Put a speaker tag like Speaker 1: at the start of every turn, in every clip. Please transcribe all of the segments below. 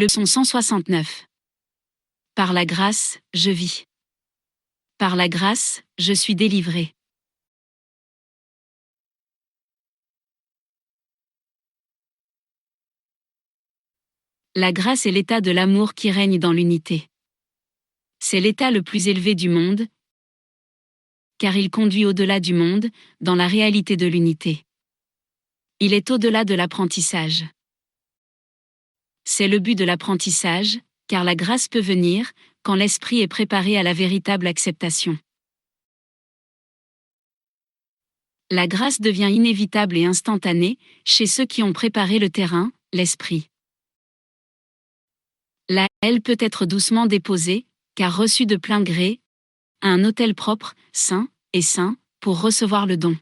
Speaker 1: Leçon 169. Par la grâce, je vis. Par la grâce, je suis délivré. La grâce est l'état de l'amour qui règne dans l'unité. C'est l'état le plus élevé du monde, car il conduit au-delà du monde, dans la réalité de l'unité. Il est au-delà de l'apprentissage. C'est le but de l'apprentissage, car la grâce peut venir, quand l'esprit est préparé à la véritable acceptation. La grâce devient inévitable et instantanée, chez ceux qui ont préparé le terrain, l'esprit. Là, elle peut être doucement déposée, car reçue de plein gré, à un autel propre, saint, pour recevoir le don.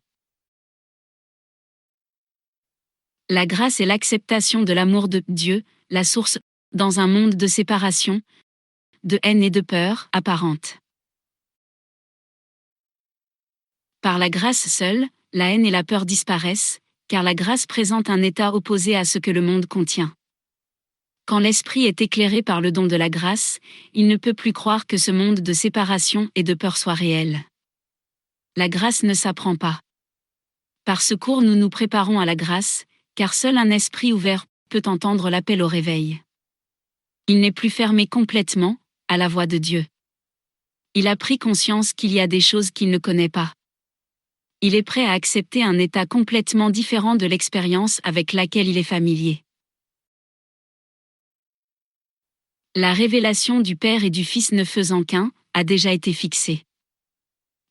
Speaker 1: La grâce est l'acceptation de l'amour de Dieu, la source, dans un monde de séparation, de haine et de peur apparente. Par la grâce seule, la haine et la peur disparaissent, car la grâce présente un état opposé à ce que le monde contient. Quand l'esprit est éclairé par le don de la grâce, il ne peut plus croire que ce monde de séparation et de peur soit réel. La grâce ne s'apprend pas. Par ce cours, nous nous préparons à la grâce, car seul un esprit ouvert peut entendre l'appel au réveil. Il n'est plus fermé complètement à la voix de Dieu. Il a pris conscience qu'il y a des choses qu'il ne connaît pas. Il est prêt à accepter un état complètement différent de l'expérience avec laquelle il est familier. La révélation du Père et du Fils ne faisant qu'un, a déjà été fixée.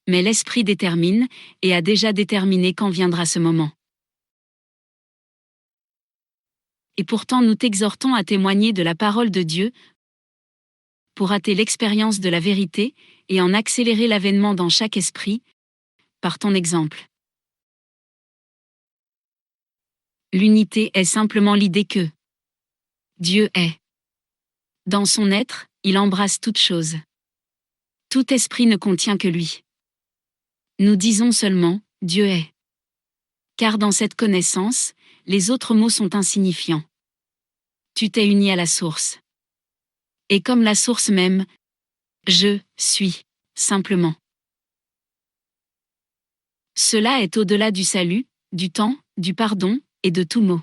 Speaker 1: Mais l'Esprit détermine, et a déjà déterminé quand viendra ce moment. Et pourtant nous t'exhortons à témoigner de la parole de Dieu, pour hâter l'expérience de la vérité, et en accélérer l'avènement dans chaque esprit, par ton exemple. L'unité est simplement l'idée que Dieu est. Dans son être, il embrasse toute chose. Tout esprit ne contient que lui. Nous disons seulement, Dieu est. Car dans cette connaissance, les autres mots sont insignifiants. Tu t'es uni à la source. Et comme la source même, je suis, simplement. Cela est au-delà du salut, du temps, du pardon, et de tout mot.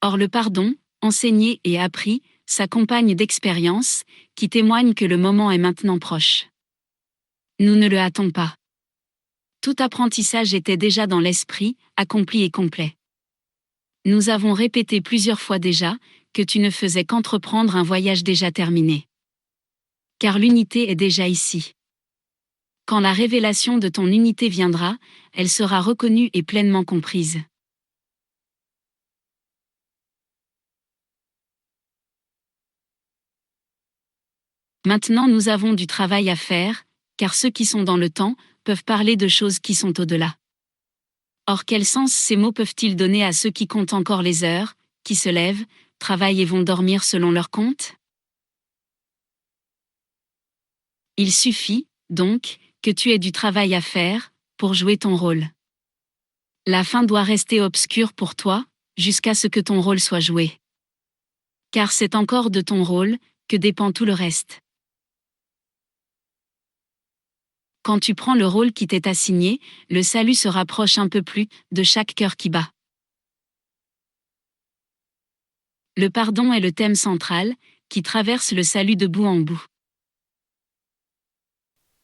Speaker 1: Or le pardon, enseigné et appris, s'accompagne d'expériences, qui témoignent que le moment est maintenant proche. Nous ne le hâtons pas. Tout apprentissage était déjà dans l'esprit, accompli et complet. Nous avons répété plusieurs fois déjà, que tu ne faisais qu'entreprendre un voyage déjà terminé. Car l'unité est déjà ici. Quand la révélation de ton unité viendra, elle sera reconnue et pleinement comprise. Maintenant nous avons du travail à faire, car ceux qui sont dans le temps, peuvent parler de choses qui sont au-delà. Or quel sens ces mots peuvent-ils donner à ceux qui comptent encore les heures, qui se lèvent, travaillent et vont dormir selon leur compte? Il suffit, donc, que tu aies du travail à faire, pour jouer ton rôle. La fin doit rester obscure pour toi, jusqu'à ce que ton rôle soit joué. Car c'est encore de ton rôle, que dépend tout le reste. Quand tu prends le rôle qui t'est assigné, le salut se rapproche un peu plus, de chaque cœur qui bat. Le pardon est le thème central, qui traverse le salut de bout en bout.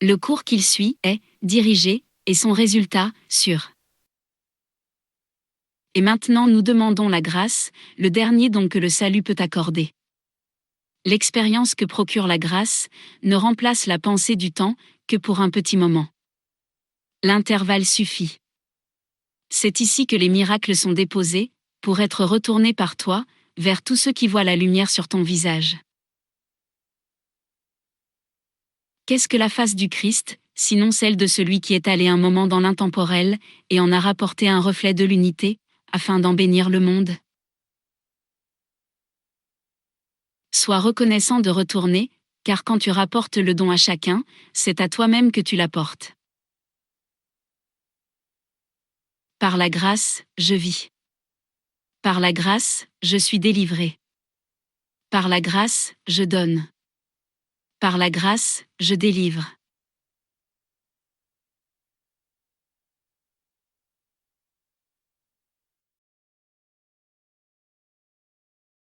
Speaker 1: Le cours qu'il suit est dirigé, et son résultat, sûr. Et maintenant nous demandons la grâce, le dernier don que le salut peut accorder. L'expérience que procure la grâce, ne remplace la pensée du temps, que pour un petit moment. L'intervalle suffit. C'est ici que les miracles sont déposés, pour être retournés par toi, vers tous ceux qui voient la lumière sur ton visage. Qu'est-ce que la face du Christ, sinon celle de celui qui est allé un moment dans l'intemporel, et en a rapporté un reflet de l'unité, afin d'en bénir le monde? Sois reconnaissant de retourner, car quand tu rapportes le don à chacun, c'est à toi-même que tu l'apportes. Par la grâce, je vis. Par la grâce, je suis délivré. Par la grâce, je donne. Par la grâce, je délivre.